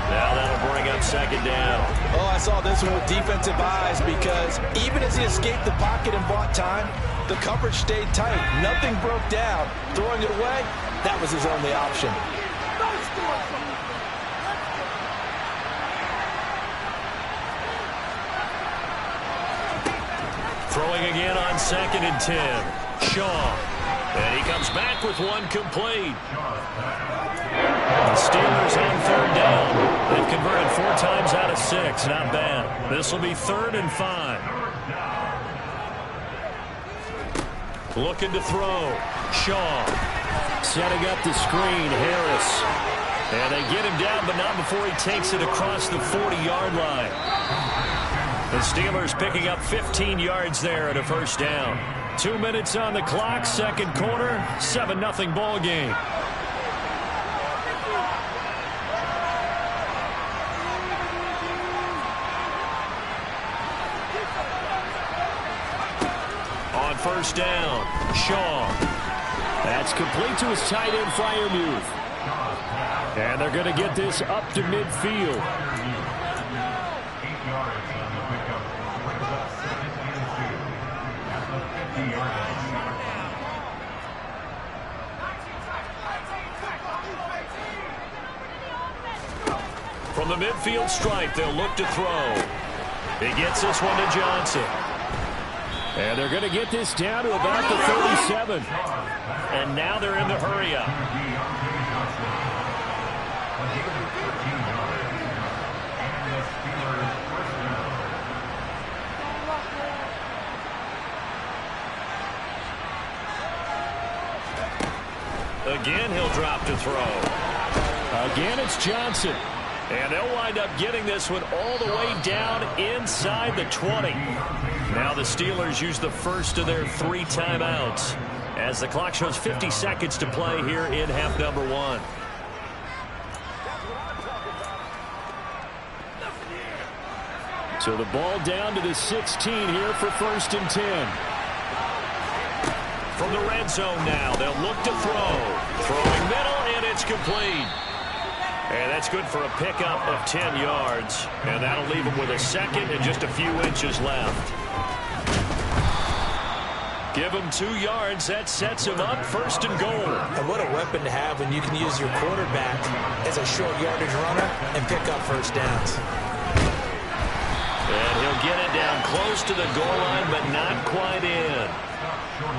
Now that'll bring up second down. Oh, I saw this one with defensive eyes because even as he escaped the pocket and bought time, the coverage stayed tight. Nothing broke down. Throwing it away, that was his only option. Throwing again on 2nd and 10. Shaw. And he comes back with one complete. The Steelers on 3rd down. They've converted 4 times out of 6. Not bad. This will be 3rd and 5. Looking to throw. Shaw. Setting up the screen. Harris. And they get him down, but not before he takes it across the 40-yard line. The Steelers picking up 15 yards there at a first down. 2 minutes on the clock, second quarter, 7-0 ball game. On first down, Shaw. That's complete to his tight end Freiermuth. And they're going to get this up to midfield. From the midfield stripe, they'll look to throw. He gets this one to Johnson. And they're going to get this down to about the 37. And now they're in the hurry-up. Again, he'll drop to throw. Again, it's Johnson. And they'll wind up getting this one all the way down inside the 20. Now the Steelers use the first of their 3 timeouts as the clock shows 50 seconds to play here in half number 1. So the ball down to the 16 here for 1st and 10. From the red zone now, they'll look to throw. Throwing middle, and it's complete. And that's good for a pickup of 10 yards. And that'll leave him with a second and just a few inches left. Give him 2 yards. That sets him up 1st and goal. And what a weapon to have when you can use your quarterback as a short yardage runner and pick up first downs. And he'll get it down close to the goal line, but not quite in.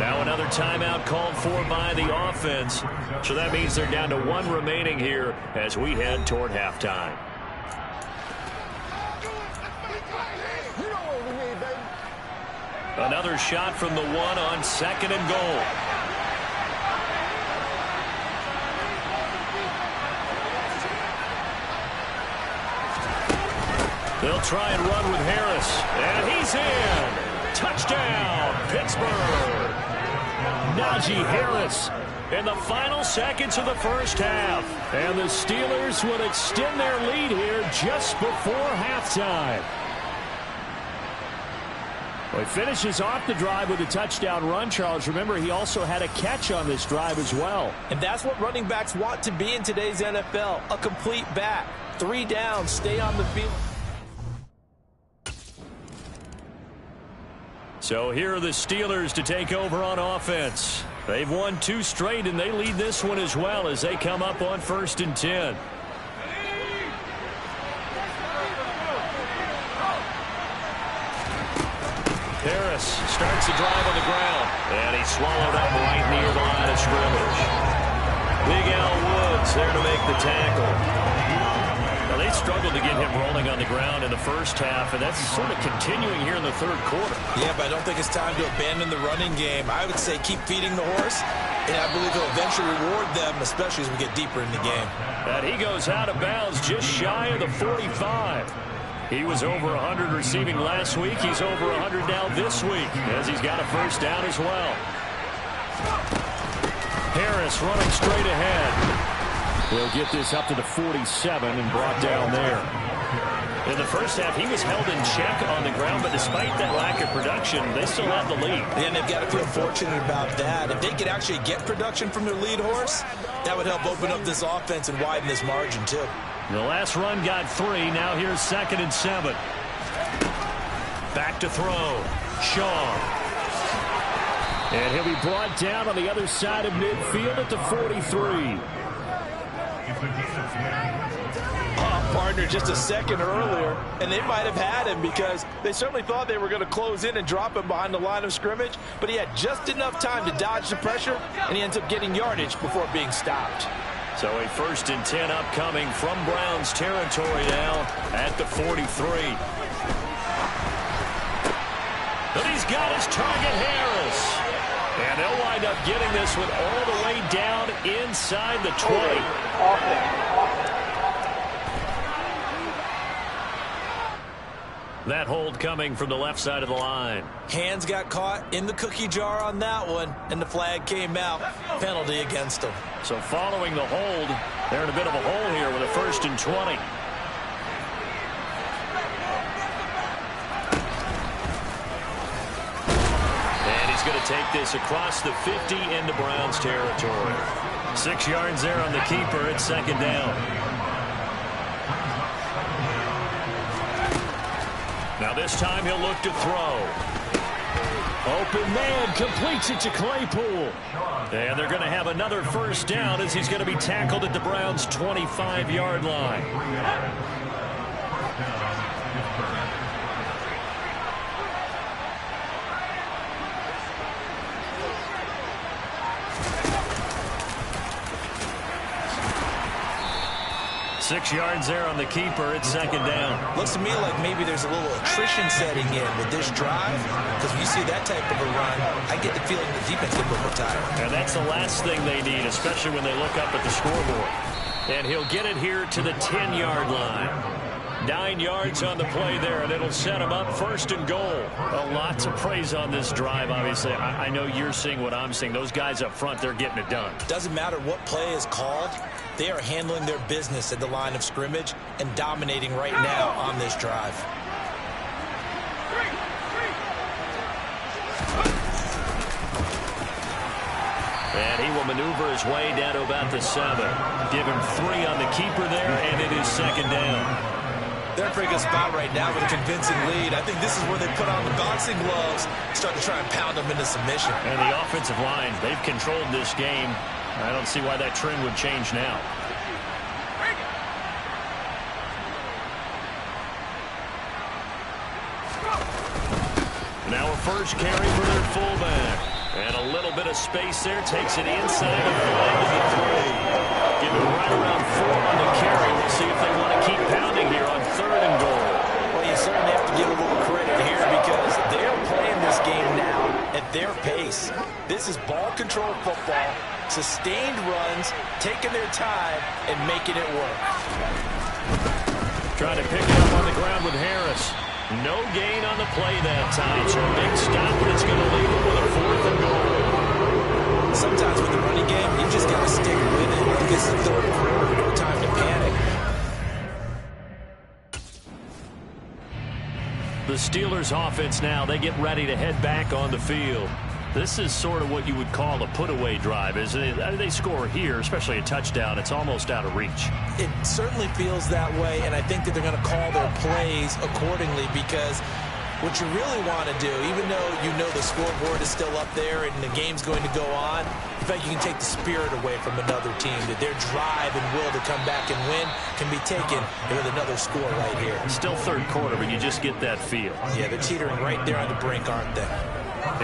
Now another timeout called for by the offense. So that means they're down to 1 remaining here as we head toward halftime. Another shot from the 1 on 2nd and goal. They'll try and run with Harris. And he's in. Touchdown, Pittsburgh. Najee Harris in the final seconds of the first half. And the Steelers would extend their lead here just before halftime. Well, he finishes off the drive with a touchdown run, Charles. Remember, he also had a catch on this drive as well. And that's what running backs want to be in today's NFL, a complete back. 3 downs, stay on the field. So here are the Steelers to take over on offense. They've won 2 straight, and they lead this one as well as they come up on 1st and 10. Harris starts the drive on the ground, and he's swallowed up right near the line of scrimmage. Big Al Woods there to make the tackle. Now, they struggled to get him rolling on the ground in the first half, and that's sort of continuing here in the 3rd quarter. Yeah, but I don't think it's time to abandon the running game. I would say keep feeding the horse, and I believe he'll eventually reward them, especially as we get deeper in the game. And he goes out of bounds just shy of the 45. He was over 100 receiving last week. He's over 100 now this week as he's got a first down as well. Harris running straight ahead. He'll get this up to the 47 and brought down there. In the first half, he was held in check on the ground, but despite that lack of production, they still have the lead. And they've got to feel fortunate about that. If they could actually get production from their lead horse, that would help open up this offense and widen this margin, too. The last run got 3. Now here's 2nd and 7. Back to throw. Shaw. And he'll be brought down on the other side of midfield at the 43. Partner just a second earlier, and they might have had him because they certainly thought they were going to close in and drop him behind the line of scrimmage, but he had just enough time to dodge the pressure, and he ends up getting yardage before being stopped. So a 1st and 10 upcoming from Browns territory now at the 43. But he's got his target, Harris. And they'll wind up getting this one all the way down inside the 20. That hold coming from the left side of the line. Hands got caught in the cookie jar on that one, and the flag came out. Penalty against them. So following the hold, they're in a bit of a hole here with a 1st and 20. And he's going to take this across the 50 into Browns territory. 6 yards there on the keeper. It's 2nd down. Now this time he'll look to throw. Open man completes it to Claypool. And they're going to have another 1st down as he's going to be tackled at the Browns' 25-yard line. 6 yards there on the keeper. It's 2nd down. Looks to me like maybe there's a little attrition setting in with this drive, because when you see that type of a run, I get the feeling the defense can look tired. And that's the last thing they need, especially when they look up at the scoreboard. And he'll get it here to the 10-yard line. 9 yards on the play there, and it'll set him up 1st and goal. A lot to praise on this drive, obviously. I know you're seeing what I'm seeing. Those guys up front, they're getting it done. Doesn't matter what play is called. They are handling their business at the line of scrimmage and dominating right now on this drive. And he will maneuver his way down to about the 7. Give him 3 on the keeper there, and it is 2nd down. They're in a pretty good spot right now with a convincing lead. I think this is where they put on the boxing gloves, start to try and pound them into submission. And the offensive line, they've controlled this game. I don't see why that trend would change now. Now a first carry for their fullback. And a little bit of space there. Takes it inside the 5 to the 3. Give it right around 4 on the carry. We'll see if they want to keep pounding here on 3rd and goal. Well, you certainly have to give a little credit here because they're playing this game now at their pace. This is ball control football, sustained runs, taking their time, and making it work. Trying to pick it up on the ground with Harris. No gain on the play that time. So a big stop, but it's going to leave them with a 4th and goal. Sometimes with the running game, you just got to stick with it. This is the 3rd quarter. No time to panic. The Steelers offense now, they get ready to head back on the field. This is sort of what you would call a put-away drive, isn't it? They score here, especially a touchdown. It's almost out of reach. It certainly feels that way, and I think that they're going to call their plays accordingly because what you really want to do, even though you know the scoreboard is still up there and the game's going to go on, in fact, you can take the spirit away from another team, that their drive and will to come back and win can be taken with another score right here. It's still 3rd quarter, but you just get that feel. Yeah, they're teetering right there on the brink, aren't they?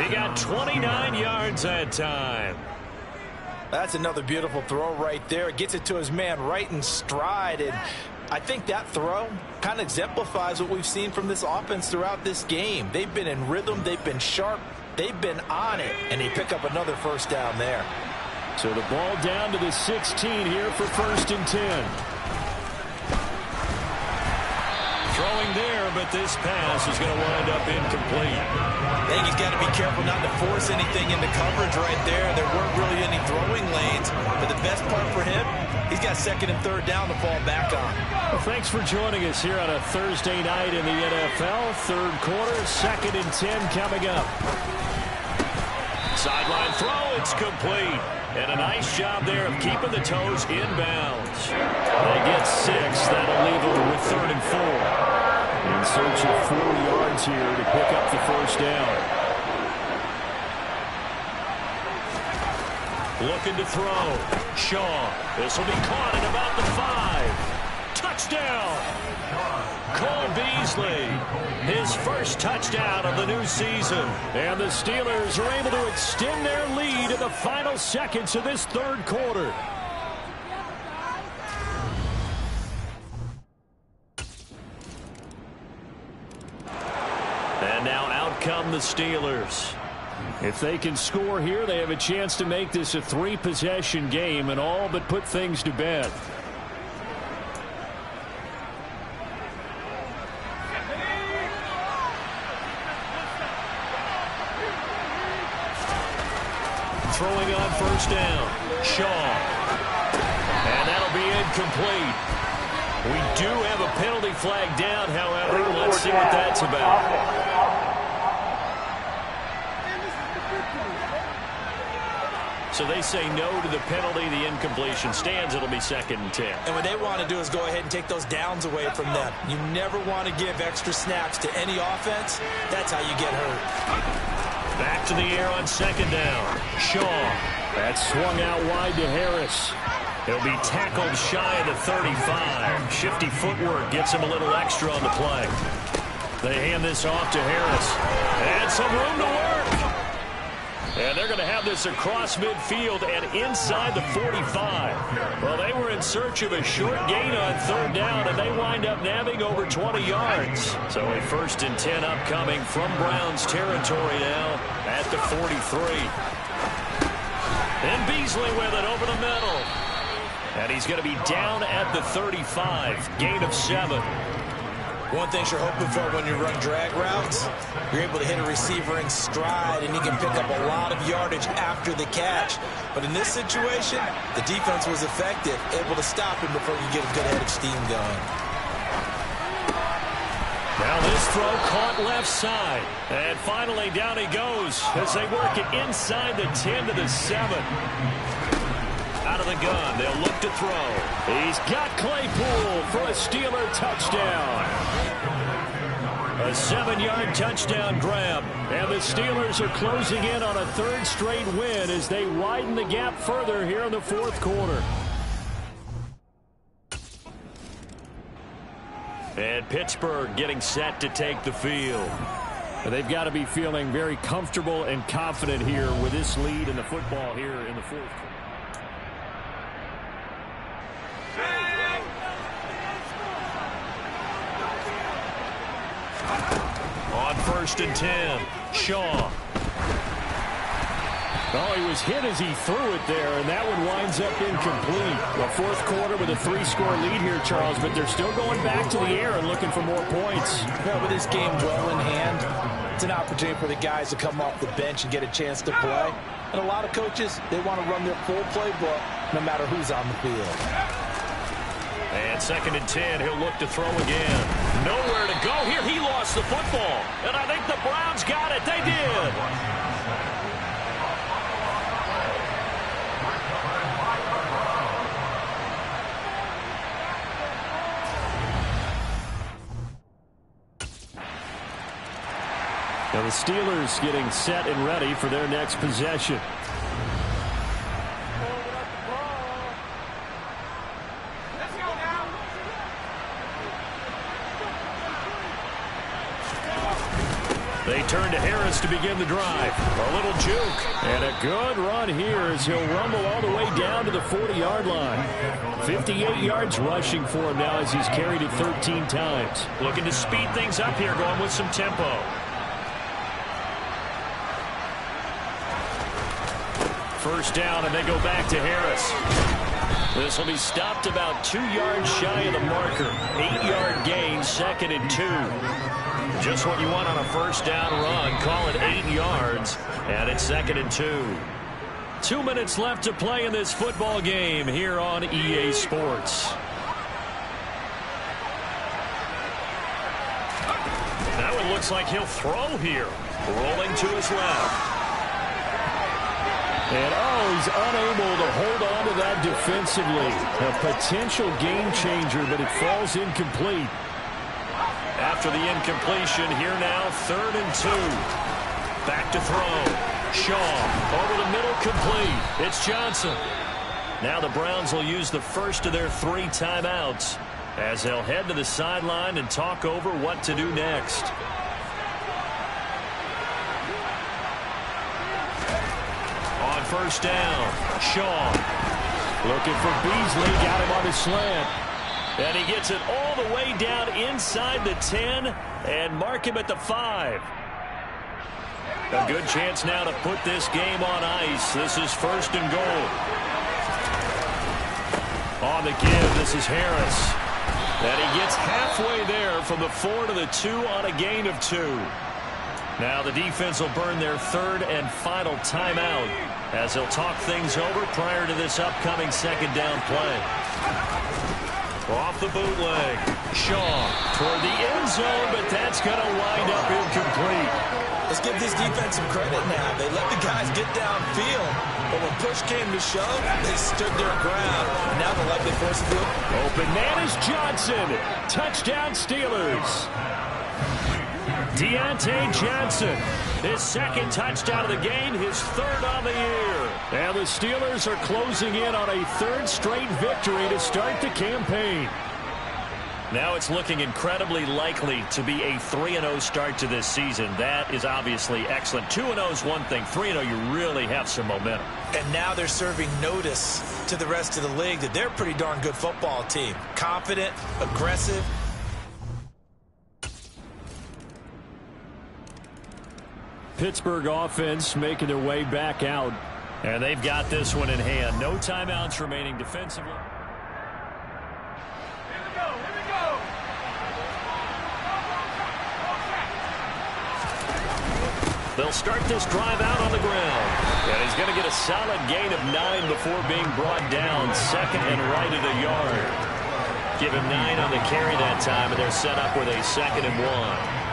He got 29 yards that time. That's another beautiful throw right there. Gets it to his man right in stride. And I think that throw kind of exemplifies what we've seen from this offense throughout this game. They've been in rhythm. They've been sharp. They've been on it. And they pick up another 1st down there. So the ball down to the 16 here for 1st and 10. Throwing there, but this pass is going to wind up incomplete. I think he's got to be careful not to force anything into coverage right there. There weren't really any throwing lanes, but the best part for him, he's got second and third down to fall back on. Well, thanks for joining us here on a Thursday night in the NFL. Third quarter, 2nd and 10 coming up. Sideline throw, it's complete. And a nice job there of keeping the toes in bounds. They get 6. That'll leave them with 3rd and 4. In search of 4 yards here to pick up the first down. Looking to throw. Shaw. This will be caught at about the 5. Touchdown! Cole Beasley, his first touchdown of the new season. And the Steelers are able to extend their lead in the final seconds of this third quarter. And now out come the Steelers. If they can score here, they have a chance to make this a 3-possession game and all but put things to bed. Throwing on first down. Shaw. And that'll be incomplete. We do have a penalty flag down, however. Let's see what that's about. So they say no to the penalty. The incompletion stands. It'll be 2nd and 10. And what they want to do is go ahead and take those downs away from them. You never want to give extra snaps to any offense. That's how you get hurt. Back to the air on 2nd down. Shaw. That's swung out wide to Harris. He'll be tackled shy of the 35. Shifty footwork gets him a little extra on the play. They hand this off to Harris. And some room to work. And they're going to have this across midfield and inside the 45. Well, they were in search of a short gain on 3rd down, and they wind up nabbing over 20 yards. So a 1st and 10 upcoming from Browns territory now at the 43. And Beasley with it over the middle. And he's going to be down at the 35. Gain of 7. One thing you're hoping for when you run drag routes, you're able to hit a receiver in stride, and he can pick up a lot of yardage after the catch. But in this situation, the defense was effective, able to stop him before you get a good head of steam going. Now this throw caught left side. And finally down he goes as they work it inside the 10 to the 7. Out of the gun, they'll look to throw. He's got Claypool for a Steeler touchdown. A 7-yard touchdown grab. And the Steelers are closing in on a 3rd straight win as they widen the gap further here in the 4th quarter. And Pittsburgh getting set to take the field. They've got to be feeling very comfortable and confident here with this lead in the football here in the 4th quarter. On 1st and 10, Shaw. Oh, he was hit as he threw it there, and that one winds up incomplete. The 4th quarter with a 3-score lead here, Charles, but they're still going back to the air and looking for more points. Yeah, with this game well in hand, it's an opportunity for the guys to come off the bench and get a chance to play. And a lot of coaches, they want to run their full playbook no matter who's on the field. And 2nd and 10, he'll look to throw again. Nowhere to go here. He lost the football. And I think the Browns got it. They did. Now the Steelers getting set and ready for their next possession. They turn to Harris to begin the drive. A little juke. And a good run here as he'll rumble all the way down to the 40-yard line. 58 yards rushing for him now as he's carried it 13 times. Looking to speed things up here, going with some tempo. First down, and they go back to Harris. This will be stopped about 2 yards shy of the marker. 8-yard gain, 2nd and 2. Just what you want on a first down run. Call it 8 yards, and it's 2nd and 2. 2 minutes left to play in this football game here on EA Sports. Now it looks like he'll throw here. Rolling to his left. And he's unable to hold on to that defensively. A potential game changer, but it falls incomplete. After the incompletion, here now, 3rd and 2. Back to throw. Shaw over the middle, complete. It's Johnson. Now the Browns will use the first of their 3 timeouts as they'll head to the sideline and talk over what to do next. On first down, Shaw looking for Beasley, got him on his slant. And he gets it all the way down inside the 10 and mark him at the 5. A good chance now to put this game on ice. This is 1st and goal. On the give, this is Harris. And he gets halfway there from the 4 to the 2 on a gain of 2. Now the defense will burn their 3rd and final timeout as they'll talk things over prior to this upcoming 2nd down play. Off the bootleg. Shaw toward the end zone, but that's going to wind up incomplete. Let's give this defense some credit now. They let the guys get downfield, but when push came to shove, they stood their ground. And now they're likely forced to do it. Open man is Johnson. Touchdown Steelers. Deontay Johnson, his 2nd touchdown of the game, his 3rd on the year. And the Steelers are closing in on a 3rd straight victory to start the campaign. Now it's looking incredibly likely to be a 3-0 start to this season. That is obviously excellent. 2-0 is one thing. 3-0, you really have some momentum. And now they're serving notice to the rest of the league that they're a pretty darn good football team. Confident, aggressive. Pittsburgh offense making their way back out. And they've got this one in hand. No timeouts remaining defensively. They'll start this drive out on the ground. And he's going to get a solid gain of 9 before being brought down. 2nd and right at a yard. Give him 9 on the carry that time, and they're set up with a 2nd and 1.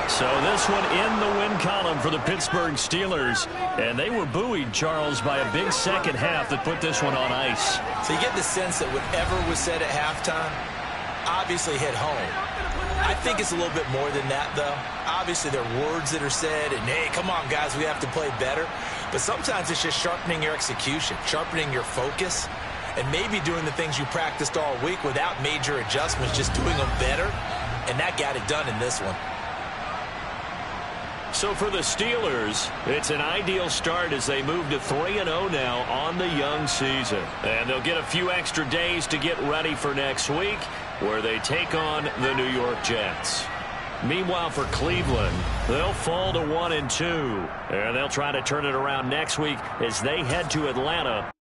So this one in the win column for the Pittsburgh Steelers. And they were buoyed, Charles, by a big 2nd half that put this one on ice. So you get the sense that whatever was said at halftime obviously hit home. I think it's a little bit more than that, though. Obviously, there are words that are said, and, hey, come on, guys, we have to play better. But sometimes it's just sharpening your execution, sharpening your focus, and maybe doing the things you practiced all week without major adjustments, just doing them better. And that got it done in this one. So for the Steelers, it's an ideal start as they move to 3-0 now on the young season. And they'll get a few extra days to get ready for next week, where they take on the New York Jets. Meanwhile, for Cleveland, they'll fall to 1-2. And they'll try to turn it around next week as they head to Atlanta.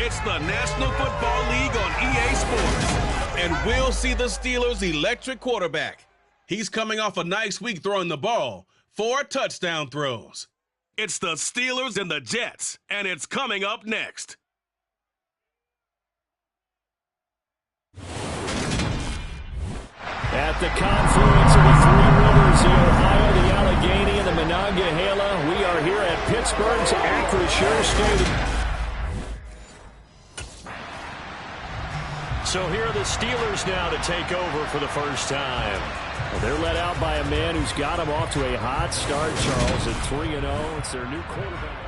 It's the National Football League on EA Sports. And we'll see the Steelers' electric quarterback. He's coming off a nice week throwing the ball, 4 touchdown throws. It's the Steelers and the Jets, and it's coming up next. At the confluence of the three rivers, the Ohio, the Allegheny, and the Monongahela, we are here at Pittsburgh's Acrisure Stadium. So here are the Steelers now to take over for the first time. Well, they're led out by a man who's got them off to a hot start, Charles, at 3-0. It's their new quarterback.